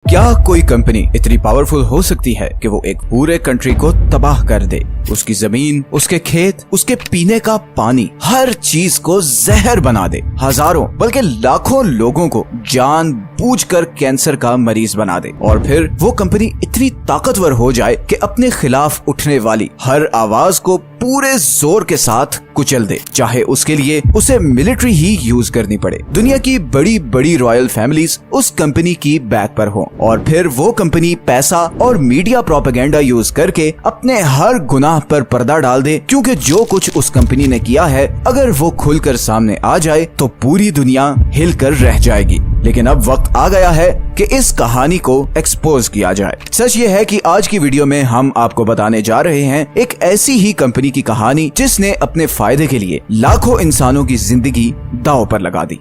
क्या कोई कंपनी इतनी पावरफुल हो सकती है कि वो एक पूरे कंट्री को तबाह कर दे? उसकी जमीन, उसके खेत, उसके पीने का पानी, हर चीज को जहर बना दे। हजारों बल्कि लाखों लोगों को जानबूझकर कैंसर का मरीज बना दे। और फिर वो कंपनी इतनी ताकतवर हो जाए कि अपने खिलाफ उठने वाली हर आवाज को पूरे जोर के साथ कुचल दे, चाहे उसके लिए उसे मिलिट्री ही यूज करनी पड़े। दुनिया की बड़ी बड़ी रॉयल फैमिलीज उस कंपनी की बैक पर हो और फिर वो कंपनी पैसा और मीडिया प्रोपेगेंडा यूज करके अपने हर गुनाह पर पर्दा डाल दे, क्योंकि जो कुछ उस कंपनी ने किया है अगर वो खुलकर सामने आ जाए तो पूरी दुनिया हिलकर रह जाएगी। लेकिन अब वक्त आ गया है कि इस कहानी को एक्सपोज किया जाए। सच ये है कि आज की वीडियो में हम आपको बताने जा रहे हैं एक ऐसी ही कंपनी की कहानी जिसने अपने फायदे के लिए लाखों इंसानों की जिंदगी दांव पर लगा दी।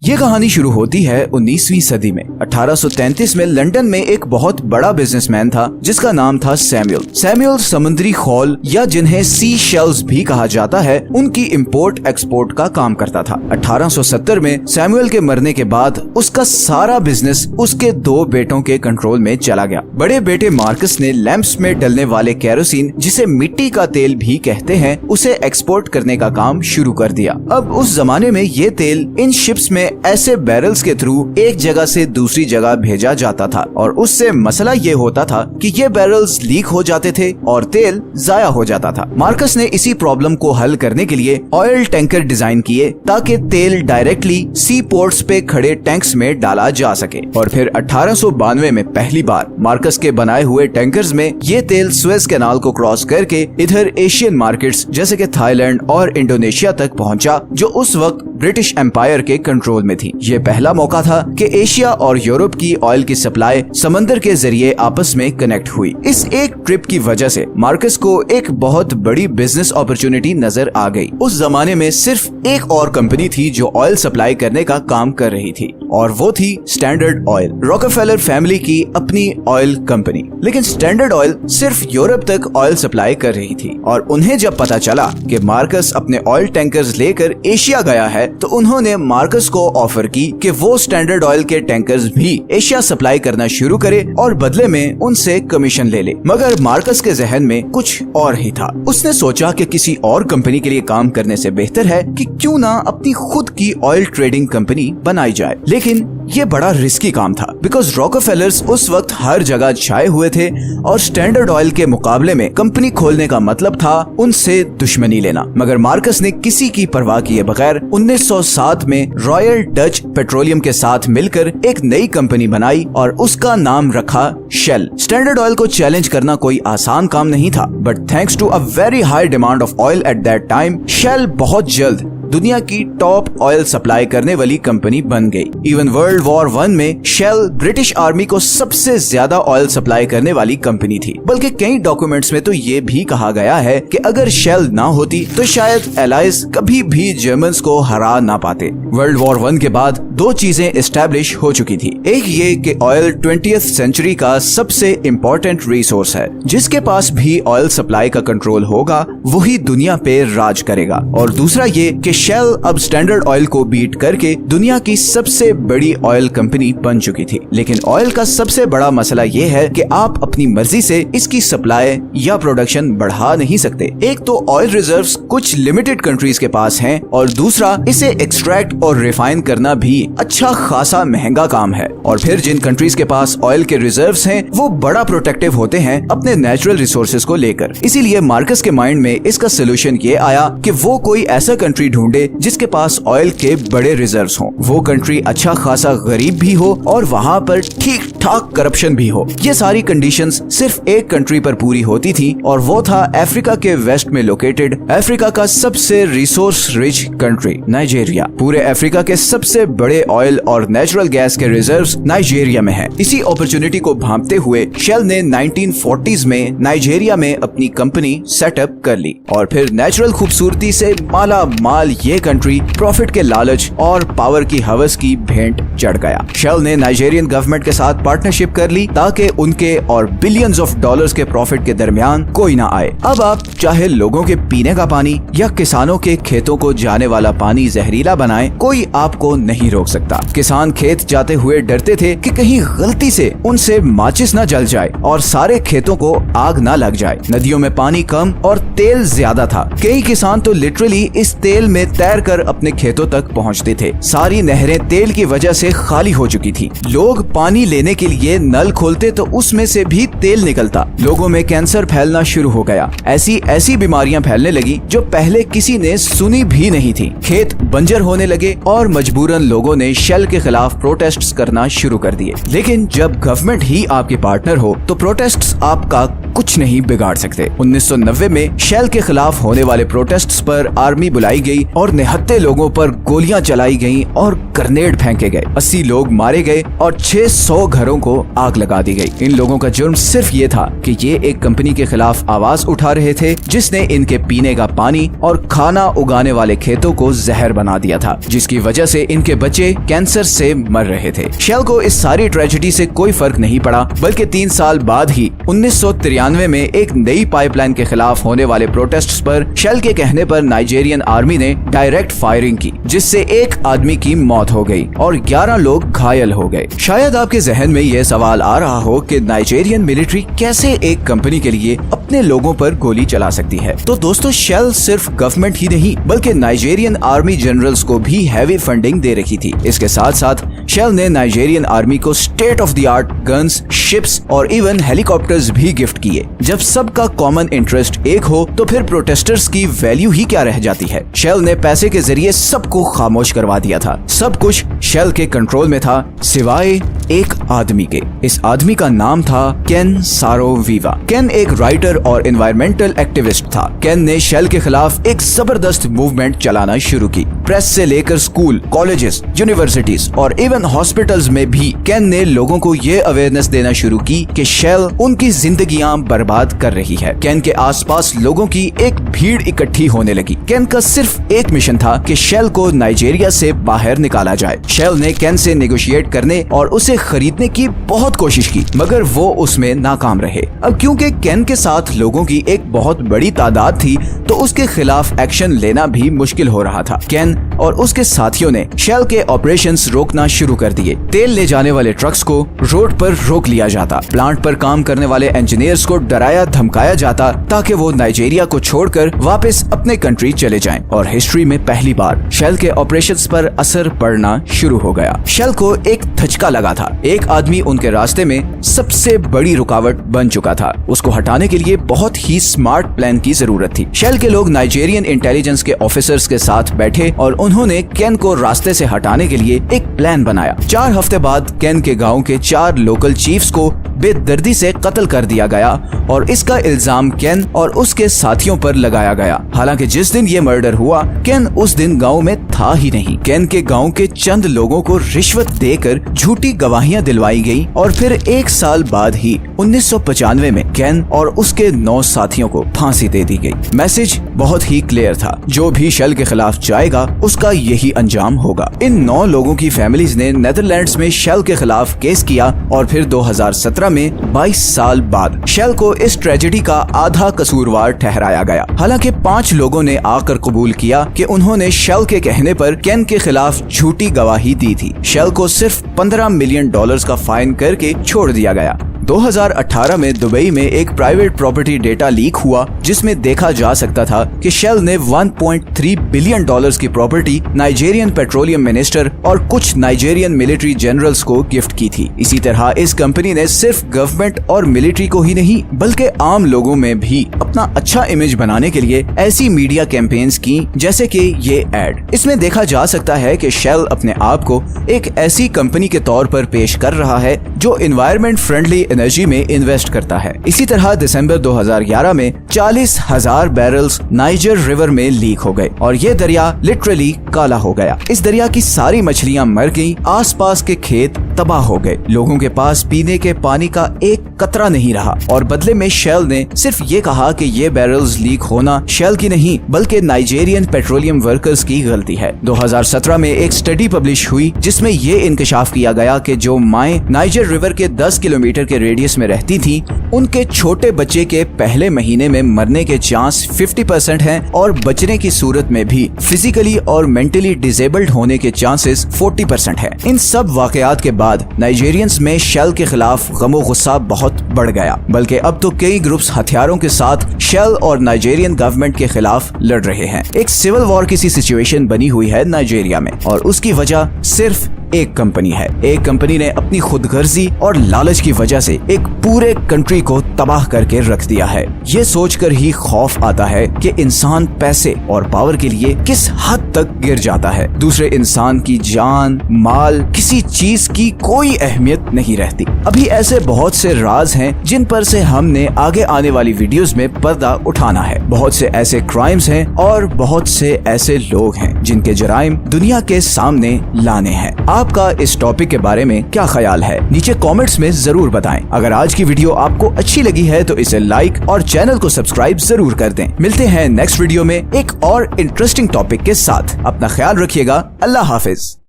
ये कहानी शुरू होती है 19वीं सदी में। 1833 में लंदन में एक बहुत बड़ा बिजनेसमैन था जिसका नाम था सैमुअल। सैमुअल समुद्री खौल या जिन्हें सी शेल्स भी कहा जाता है, उनकी इंपोर्ट एक्सपोर्ट का काम करता था। 1870 में सैमुअल के मरने के बाद उसका सारा बिजनेस उसके दो बेटों के कंट्रोल में चला गया। बड़े बेटे मार्कस ने लैंप्स में डलने वाले केरोसिन, जिसे मिट्टी का तेल भी कहते हैं, उसे एक्सपोर्ट करने का काम शुरू कर दिया। अब उस जमाने में ये तेल इन शिप्स में ऐसे बैरल्स के थ्रू एक जगह से दूसरी जगह भेजा जाता था और उससे मसला ये होता था कि ये बैरल्स लीक हो जाते थे और तेल जाया हो जाता था। मार्कस ने इसी प्रॉब्लम को हल करने के लिए ऑयल टैंकर डिजाइन किए ताकि तेल डायरेक्टली सी पोर्ट्स पे खड़े टैंक्स में डाला जा सके। और फिर 1892 में पहली बार मार्कस के बनाए हुए टैंकर्स में ये तेल सुएज कैनाल को क्रॉस करके इधर एशियन मार्केट्स जैसे कि थाईलैंड और इंडोनेशिया तक पहुंचा, जो उस वक्त ब्रिटिश एम्पायर के कंट्रोल में थी। ये पहला मौका था कि एशिया और यूरोप की ऑयल की सप्लाई समंदर के जरिए आपस में कनेक्ट हुई। इस एक ट्रिप की वजह से मार्कस को एक बहुत बड़ी बिजनेस अपॉर्चुनिटी नजर आ गई। उस जमाने में सिर्फ एक और कंपनी थी जो ऑयल सप्लाई करने का काम कर रही थी और वो थी स्टैंडर्ड ऑयल, रॉकफेलर फैमिली की अपनी ऑयल कंपनी। लेकिन स्टैंडर्ड ऑयल सिर्फ यूरोप तक ऑयल सप्लाई कर रही थी और उन्हें जब पता चला कि मार्कस अपने ऑयल टैंकर्स लेकर एशिया गया है तो उन्होंने मार्कस को ऑफर की कि वो स्टैंडर्ड ऑयल के टैंकर्स भी एशिया सप्लाई करना शुरू करे और बदले में उनसे कमीशन ले ले। मगर मार्कस के जहन में कुछ और ही था। उसने सोचा कि किसी और कंपनी के लिए काम करने से बेहतर है कि क्यों ना अपनी खुद की ऑयल ट्रेडिंग कंपनी बनाई जाए। लेकिन ये बड़ा रिस्की काम था, बिकॉज रॉकफेलर्स उस वक्त हर जगह छाए हुए थे और स्टैंडर्ड ऑयल के मुकाबले में कंपनी खोलने का मतलब था उनसे दुश्मनी लेना। मगर मार्कस ने किसी की परवाह किए बगैर 1907 में रॉयल डच पेट्रोलियम के साथ मिलकर एक नई कंपनी बनाई और उसका नाम रखा शेल। स्टैंडर्ड ऑयल को चैलेंज करना कोई आसान काम नहीं था, but thanks to a very high demand of oil at that time, Shell बहुत जल्द दुनिया की टॉप ऑयल सप्लाई करने वाली कंपनी बन गई। इवन वर्ल्ड वॉर 1 में शेल ब्रिटिश आर्मी को सबसे ज्यादा ऑयल सप्लाई करने वाली कंपनी थी। बल्कि कई डॉक्यूमेंट्स में तो ये भी कहा गया है कि अगर शेल ना होती तो शायद एलाइज कभी भी जर्मन्स को हरा ना पाते। वर्ल्ड वॉर 1 के बाद दो चीजें एस्टेब्लिश हो चुकी थी। एक ये कि ऑयल 20th सेंचुरी का सबसे इम्पोर्टेंट रिसोर्स है, जिसके पास भी ऑयल सप्लाई का कंट्रोल होगा वही दुनिया पे राज करेगा। और दूसरा ये कि शेल अब स्टैंडर्ड ऑयल को बीट करके दुनिया की सबसे बड़ी ऑयल कंपनी बन चुकी थी। लेकिन ऑयल का सबसे बड़ा मसला ये है कि आप अपनी मर्जी से इसकी सप्लाई या प्रोडक्शन बढ़ा नहीं सकते। एक तो ऑयल रिजर्व्स कुछ लिमिटेड कंट्रीज के पास हैं और दूसरा इसे एक्सट्रैक्ट और रिफाइन करना भी अच्छा खासा महंगा काम है। और फिर जिन कंट्रीज के पास ऑयल के रिजर्व्स हैं वो बड़ा प्रोटेक्टिव होते हैं अपने नेचुरल रिसोर्सेज को लेकर। इसीलिए मार्कस के माइंड में इसका सोल्यूशन ये आया कि वो कोई ऐसा कंट्री ढूंढे जिसके पास ऑयल के बड़े रिजर्व्स हों। वो कंट्री अच्छा खासा गरीब भी हो और वहाँ पर ठीक ठाक करप्शन भी हो। ये सारी कंडीशंस सिर्फ एक कंट्री पर पूरी होती थी और वो था अफ्रीका के वेस्ट में लोकेटेड अफ्रीका का सबसे रिसोर्स रिच कंट्री नाइजीरिया। पूरे अफ्रीका के सबसे बड़े ऑयल और नेचुरल गैस के रिजर्व्स नाइजीरिया में हैं। इसी अपॉर्चुनिटी को भांपते हुए शेल ने 1940s में नाइजीरिया में अपनी कंपनी सेटअप कर ली और फिर नेचुरल खूबसूरती से माला माल ये कंट्री प्रॉफिट के लालच और पावर की हवस की भेंट चढ़ गया। शेल ने नाइजेरियन गवर्नमेंट के साथ पार्टनरशिप कर ली ताकि उनके और बिलियंस ऑफ डॉलर्स के प्रॉफिट के दरमियान कोई ना आए। अब आप चाहे लोगों के पीने का पानी या किसानों के खेतों को जाने वाला पानी जहरीला बनाएं, कोई आपको नहीं रोक सकता। किसान खेत जाते हुए डरते थे कि कहीं गलती से उनसे माचिस न जल जाए और सारे खेतों को आग न लग जाए। नदियों में पानी कम और तेल ज्यादा था। कई किसान तो लिटरली इस तेल में तैर कर अपने खेतों तक पहुंचते थे। सारी नहरें तेल की वजह से खाली हो चुकी थी। लोग पानी लेने के लिए नल खोलते तो उसमें से भी तेल निकलता। लोगों में कैंसर फैलना शुरू हो गया। ऐसी बीमारियां फैलने लगी जो पहले किसी ने सुनी भी नहीं थी। खेत बंजर होने लगे और मजबूरन लोगों ने शेल के खिलाफ प्रोटेस्ट्स करना शुरू कर दिए। लेकिन जब गवर्नमेंट ही आपके पार्टनर हो तो प्रोटेस्ट्स आपका कुछ नहीं बिगाड़ सकते। 1990 में शेल के खिलाफ होने वाले प्रोटेस्ट्स पर आर्मी बुलाई गई और निहत्थे लोगों पर गोलियां चलाई गईं और ग्रेनेड फेंके गए। 80 लोग मारे गए और 600 घरों को आग लगा दी गई। इन लोगों का जुर्म सिर्फ ये था कि ये एक कंपनी के खिलाफ आवाज उठा रहे थे जिसने इनके पीने का पानी और खाना उगाने वाले खेतों को जहर बना दिया था, जिसकी वजह से इनके बच्चे कैंसर से मर रहे थे। शेल को इस सारी ट्रेजेडी से कोई फर्क नहीं पड़ा, बल्कि 3 साल बाद ही 1993 में एक नई पाइपलाइन के खिलाफ होने वाले प्रोटेस्ट्स पर शेल के कहने पर नाइजेरियन आर्मी ने डायरेक्ट फायरिंग की, जिससे एक आदमी की मौत हो गई और 11 लोग घायल हो गए। शायद आपके जहन में यह सवाल आ रहा हो कि नाइजेरियन मिलिट्री कैसे एक कंपनी के लिए अपने लोगों पर गोली चला सकती है। तो दोस्तों, शेल सिर्फ गवर्नमेंट ही नहीं बल्कि नाइजेरियन आर्मी जनरल्स को भी हैवी फंडिंग दे रही थी। इसके साथ साथ शेल ने नाइजेरियन आर्मी को state of the art guns, ships और इवन हेलीकॉप्टर्स भी गिफ्ट किए। जब सबका कॉमन इंटरेस्ट एक हो तो फिर प्रोटेस्टर्स की वैल्यू ही क्या रह जाती है। शेल ने पैसे के जरिए सबको खामोश करवा दिया था। सब कुछ शेल के कंट्रोल में था सिवाय एक आदमी के। इस आदमी का नाम था केन सारो-विवा। केन एक राइटर और एनवायरमेंटल एक्टिविस्ट था। केन ने शेल के खिलाफ एक जबरदस्त मूवमेंट चलाना शुरू की। प्रेस से लेकर स्कूल, कॉलेजेस, यूनिवर्सिटीज और इवन हॉस्पिटल्स में भी केन ने लोगों को ये अवेयरनेस देना शुरू की कि शेल उनकी जिंदगियां बर्बाद कर रही है। केन के आसपास लोगों की एक भीड़ इकट्ठी होने लगी। केन का सिर्फ एक मिशन था कि शेल को नाइजीरिया से बाहर निकाला जाए। शेल ने केन से नेगोशिएट करने और उसे खरीदने की बहुत कोशिश की, मगर वो उसमें नाकाम रहे। अब क्योंकि केन के साथ लोगों की एक बहुत बड़ी तादाद थी तो उसके खिलाफ एक्शन लेना भी मुश्किल हो रहा था। केन और उसके साथियों ने शेल के ऑपरेशंस रोकना शुरू कर दिए। तेल ले जाने वाले ट्रक्स को रोड पर रोक लिया जाता। प्लांट पर काम करने वाले इंजीनियर्स को डराया धमकाया जाता ताकि वो नाइजीरिया को छोड़कर वापस अपने कंट्री चले जाएं। और हिस्ट्री में पहली बार शेल के ऑपरेशंस पर असर पड़ना शुरू हो गया। शेल को एक धचका लगा था। एक आदमी उनके रास्ते में सबसे बड़ी रुकावट बन चुका था। उसको हटाने के लिए बहुत ही स्मार्ट प्लान की जरूरत थी। शेल के लोग नाइजीरियन इंटेलिजेंस के ऑफिसर्स के साथ बैठे और उन्होंने केन को रास्ते से हटाने के लिए एक प्लान बनाया। 4 हफ्ते बाद केन के गांव के 4 लोकल चीफ्स को बेदर्दी से कत्ल कर दिया गया और इसका इल्जाम केन और उसके साथियों पर लगाया गया। हालांकि जिस दिन ये मर्डर हुआ, केन उस दिन गांव में था ही नहीं। केन के गांव के चंद लोगों को रिश्वत देकर झूठी गवाहियां दिलवाई गई और फिर 1 साल बाद ही 1995 में केन और उसके 9 साथियों को फांसी दे दी गई। मैसेज बहुत ही क्लियर था, जो भी शेल के खिलाफ जाएगा उसका यही अंजाम होगा। इन 9 लोगों की फैमिलीज ने नेदरलैंड्स में शेल के खिलाफ केस किया और फिर 2017 में 22 साल बाद शेल को इस ट्रेजेडी का आधा कसूरवार ठहराया गया। हालांकि 5 लोगों ने आकर कबूल किया कि उन्होंने शेल के कहने पर केन के खिलाफ झूठी गवाही दी थी। शेल को सिर्फ $15 मिलियन का फाइन करके छोड़ दिया गया। 2018 में दुबई में एक प्राइवेट प्रॉपर्टी डेटा लीक हुआ जिसमें देखा जा सकता था कि शेल ने $1.3 बिलियन की प्रॉपर्टी नाइजीरियन पेट्रोलियम मिनिस्टर और कुछ नाइजीरियन मिलिट्री जनरल्स को गिफ्ट की थी। इसी तरह इस कंपनी ने सिर्फ गवर्नमेंट और मिलिट्री को ही नहीं बल्कि आम लोगों में भी अपना अच्छा इमेज बनाने के लिए ऐसी मीडिया कैंपेन्स की, जैसे कि ये एड। इसमें देखा जा सकता है कि शेल अपने आप को एक ऐसी कंपनी के तौर पर पेश कर रहा है जो एनवायरमेंट फ्रेंडली एनर्जी में इन्वेस्ट करता है। इसी तरह दिसंबर 2011 में 40,000 बैरल्स नाइजर रिवर में लीक हो गए और ये दरिया लिटरली काला हो गया। इस दरिया की सारी मछलियां मर गईं, आसपास के खेत तबाह हो गए, लोगों के पास पीने के पानी का एक कतरा नहीं रहा और बदले में शेल ने सिर्फ ये कहा कि ये बैरल्स लीक होना शेल की नहीं बल्कि नाइजेरियन पेट्रोलियम वर्कर्स की गलती है। 2017 में एक स्टडी पब्लिश हुई जिसमें ये इंकशाफ किया गया कि जो माएं नाइजर रिवर के 10 किलोमीटर के रेडियस में रहती थी उनके छोटे बच्चे के पहले महीने में मरने के चांस 50% हैं और बचने की सूरत में भी फिजिकली और मेंटली डिसेबल्ड होने के चांसेस 40% है। इन सब वाकयात के बाद नाइजेरियंस में शेल के खिलाफ गमो गुस्सा बहुत बढ़ गया, बल्कि अब तो कई ग्रुप्स हथियारों के साथ शेल और नाइजेरियन गवर्नमेंट के खिलाफ लड़ रहे हैं। एक सिविल वॉर की सी सिचुएशन बनी हुई है नाइजेरिया में और उसकी वजह सिर्फ एक कंपनी है। एक कंपनी ने अपनी खुदगर्जी और लालच की वजह से एक पूरे कंट्री को तबाह करके रख दिया है। ये सोचकर ही खौफ आता है कि इंसान पैसे और पावर के लिए किस हद तक गिर जाता है। दूसरे इंसान की जान, माल, किसी चीज की कोई अहमियत नहीं रहती। अभी ऐसे बहुत से राज हैं जिन पर से हमने आगे आने वाली वीडियोस में पर्दा उठाना है। बहुत से ऐसे क्राइम्स हैं और बहुत से ऐसे लोग हैं जिनके जराइम दुनिया के सामने लाने हैं। आपका इस टॉपिक के बारे में क्या ख्याल है? नीचे कमेंट्स में जरूर बताएं। अगर आज की वीडियो आपको अच्छी लगी है तो इसे लाइक और चैनल को सब्सक्राइब जरूर कर दें। मिलते हैं नेक्स्ट वीडियो में एक और इंटरेस्टिंग टॉपिक के साथ। अपना ख्याल रखिएगा। अल्लाह हाफिज।